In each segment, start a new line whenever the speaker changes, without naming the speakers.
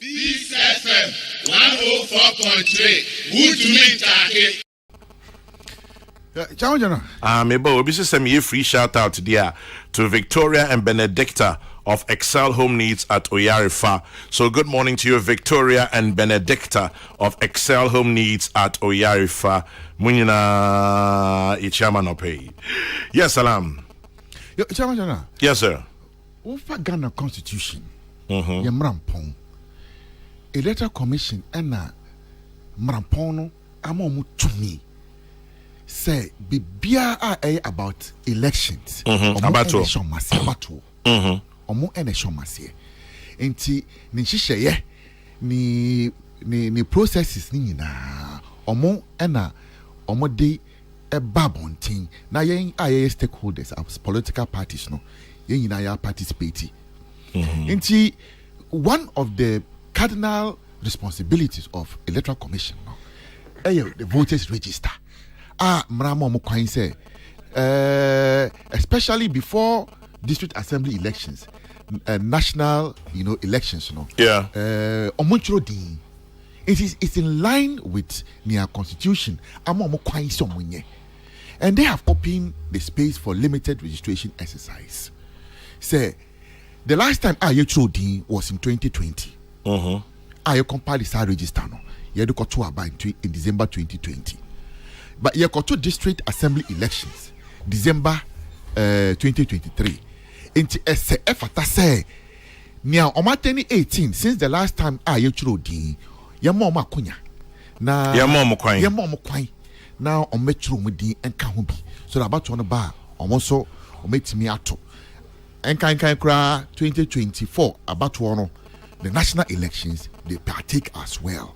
Peace FM 104.3. Good to meet you.
Maybe we send me a free shout out there to Victoria and Benedicta of Excel Home Needs at Oyarifa. So good morning to you, Victoria and Benedicta of Excel Home Needs at Oyarifa. Munina Ichamanopay. Yes, Salam. Yes, sir.
Over Ghana Constitution, Yamrampong, Electoral Commission, and Mrampono, Amomu to me. Say, be about elections.
About
Omo ene shomase. Enti ni hihye ni processes ni nyina. Omo ena omo de babontin. Na yen aye stakeholders as political parties no. Yen nyina ya participate. Enti one of the cardinal responsibilities of Electoral Commission no, the voters register. Mramo mo kwan say especially before district assembly elections, national, elections,
Yeah.
It's in line with their constitution. And they have opened the space for limited registration exercise. Say, the last time I was in 2020. I compiled this register no. You got to in December 2020. But you got to district assembly elections, December 2023. Into effort say now on 2018 since the last time I di ya mama kunya na
ya mama kwai
now on metro mudi enka ho bi so that about one bar almost metimi ato enka kra 2024 about one the national elections they partake as well.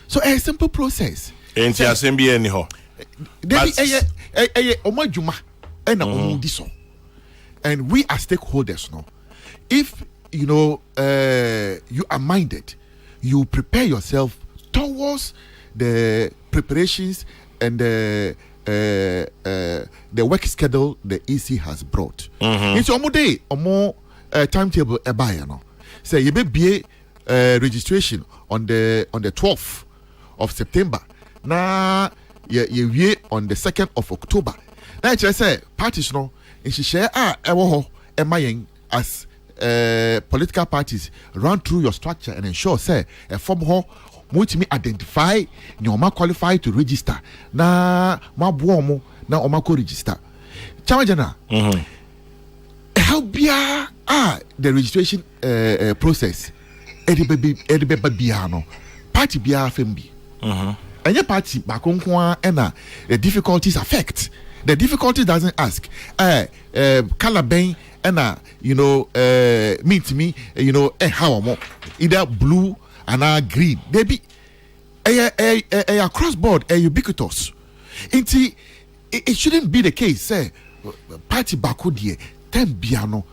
So a simple process.
Enti assembly any ho.
Omajuma ena omudiso. And we as stakeholders know, if you are minded, you prepare yourself towards the preparations and the work schedule the EC has brought. It's omo timetable no. Say you be registration on the 12th of September. Na you on the 2nd of October. Now I say parties no. And she share as political parties run through your structure and ensure say a form ho multi identify nyoma qualify to register na mabuomo na omako register chamajana how bia the registration process edebe bia no party bia fembi and your party bakonkwa and the difficulties affect. The difficulty doesn't ask. Color bang and meet me, how more either blue and green. They be a cross board, ubiquitous. It shouldn't be the case. Say party bakudie, ten piano,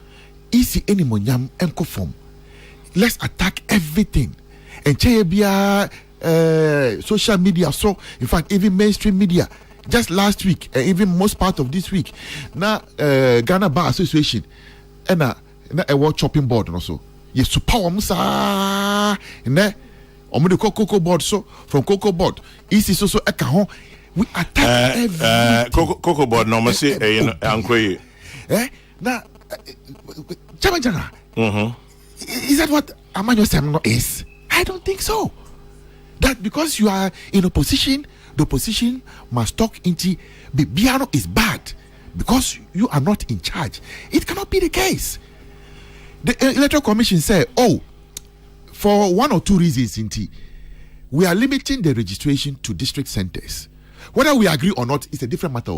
easy any monyam enko form. Let's attack everything. And bia social media, so in fact even mainstream media. Just last week, even most part of this week, now Ghana Bar Association and a world chopping board also. Yes, so power musa ne the cocoa board so from cocoa board. Easy so eka we attack every
cocoa board no me say ankoy.
Now Jamajana. Is that what Amanyo Semno is? I don't think so. That because you are in opposition, the opposition must talk into Bibiano is bad because you are not in charge. It cannot be the case. The Electoral Commission said, for one or two reasons, we are limiting the registration to district centers. Whether we agree or not is a different matter.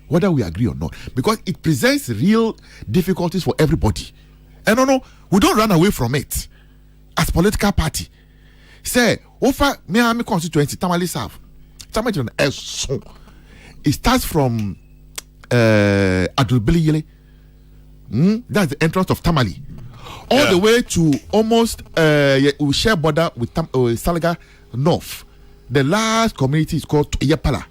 Whether we agree or not, because it presents real difficulties for everybody. And no, we don't run away from it as political party. Say, over Miami constituency, Tamale South. It starts from Adulbili, that's the entrance of Tamale, all the way to almost we share border with Salaga North. The last community is called Yapala.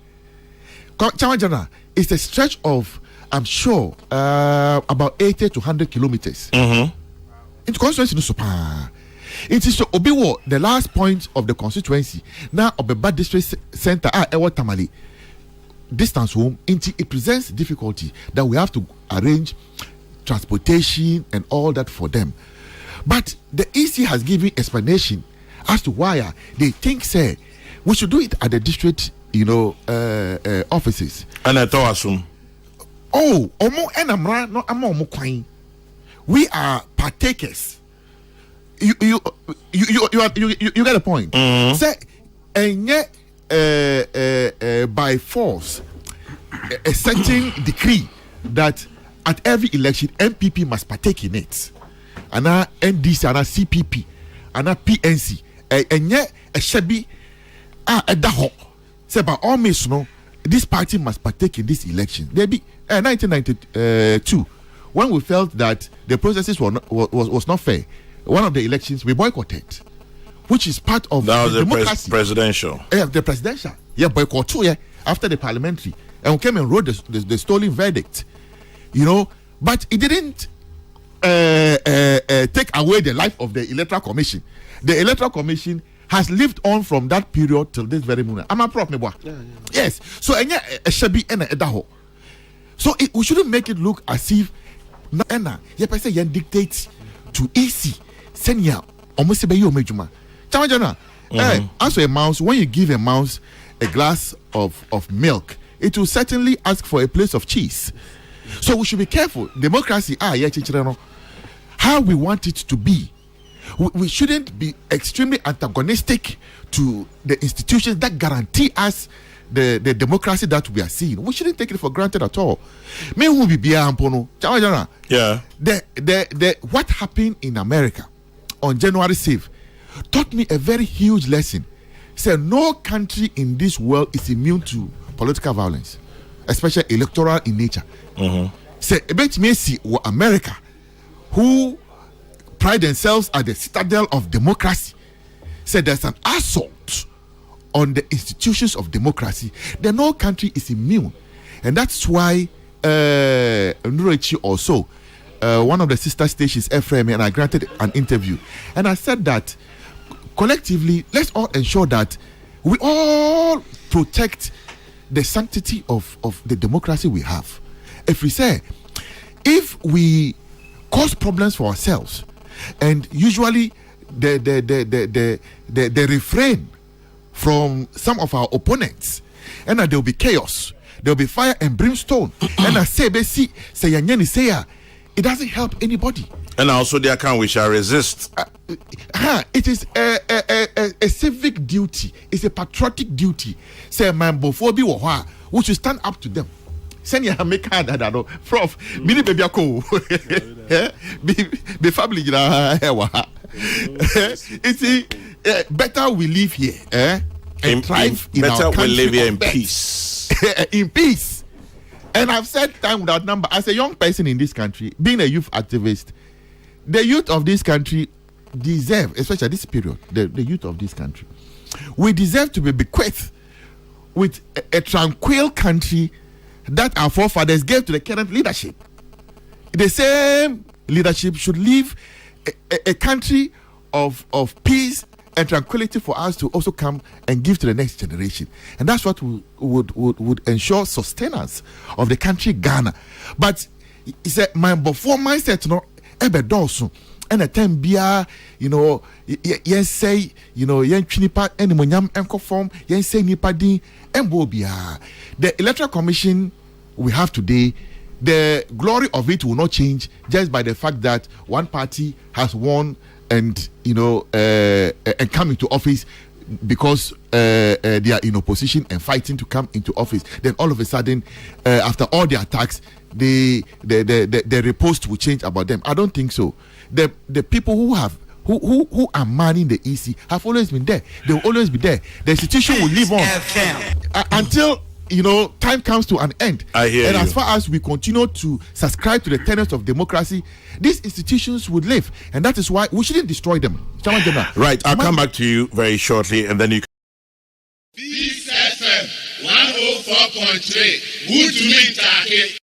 Chamajana is a stretch of, I'm sure, about 80 to 100 kilometers. Into constituency no super. It is so Obiwo, the last point of the constituency. Now Obeba district center Ewa Tamale distance home. It presents difficulty that we have to arrange transportation and all that for them. But the EC has given explanation as to why they think say we should do it at the district, offices.
And I thought assume.
Oh, omo enamra no amo omo kwan. We are partakers. You get the point. Say enye by force a certain decree that at every election MPP must partake in it. And NDC and CPP and PNC enye a shebi edaho. Say by all means no, this party must partake in this election. There be 1992 when we felt that the processes was not fair. One of the elections we boycotted, which is part of
that was
the democracy.
Presidential.
The presidential. Yeah, boycott too. Yeah, after the parliamentary, and we came and wrote the stolen verdict. But it didn't take away the life of the Electoral Commission. The Electoral Commission has lived on from that period till this very moment. I'm a prop, yes. So so we shouldn't make it look as if dictate to EC senior almost be your major. As a mouse, when you give a mouse a glass of milk, it will certainly ask for a place of cheese. So we should be careful. Democracy, how we want it to be. We shouldn't be extremely antagonistic to the institutions that guarantee us the democracy that we are seeing. We shouldn't take it for granted at all. Yeah. What happened in America on January 6th taught me a very huge lesson. Say no country in this world is immune to political violence, especially electoral in nature. Say about me see America, who pride themselves at the citadel of democracy, said there's an assault on the institutions of democracy. Then no country is immune, and that's why Nurechi also, one of the sister stations, FM, and I granted an interview, and I said that collectively, let's all ensure that we all protect the sanctity of the democracy we have. If we cause problems for ourselves, and usually the refrain from some of our opponents, and there will be chaos, there will be fire and brimstone, and I say it doesn't help anybody.
And also the account we shall resist.
It is a civic duty. It's a patriotic duty. Say man before be we should stand up to them. Send your make that prof mini baby ako be family it's better we live here and thrive in
better
our country.
We live here in peace.
In peace. And I've said time without number, as a young person in this country, being a youth activist, the youth of this country deserve, especially this period, the youth of this country, we deserve to be bequeathed with a tranquil country that our forefathers gave to the current leadership. The same leadership should leave a country of peace and tranquility for us to also come and give to the next generation. And that's what would ensure sustenance of the country Ghana. But it's a before mindset, ebe dosu. And a time bia, yen say, yen chinipa enimonyam enko form, yen say nipa din embo bia. The Electoral Commission we have today, the glory of it will not change just by the fact that one party has won and and come into office because they are in opposition and fighting to come into office. Then all of a sudden, after all the attacks, the repost will change about them. I don't think so. The people who are manning the EC have always been there. They will always be there. The institution will live on until time comes to an end.
I hear
and
you.
As far as we continue to subscribe to the tenets of democracy, these institutions would live, and that is why we shouldn't destroy them.
Right, I'll come back to you very shortly, and then you.
Peace FM 104.3. Good to meet you.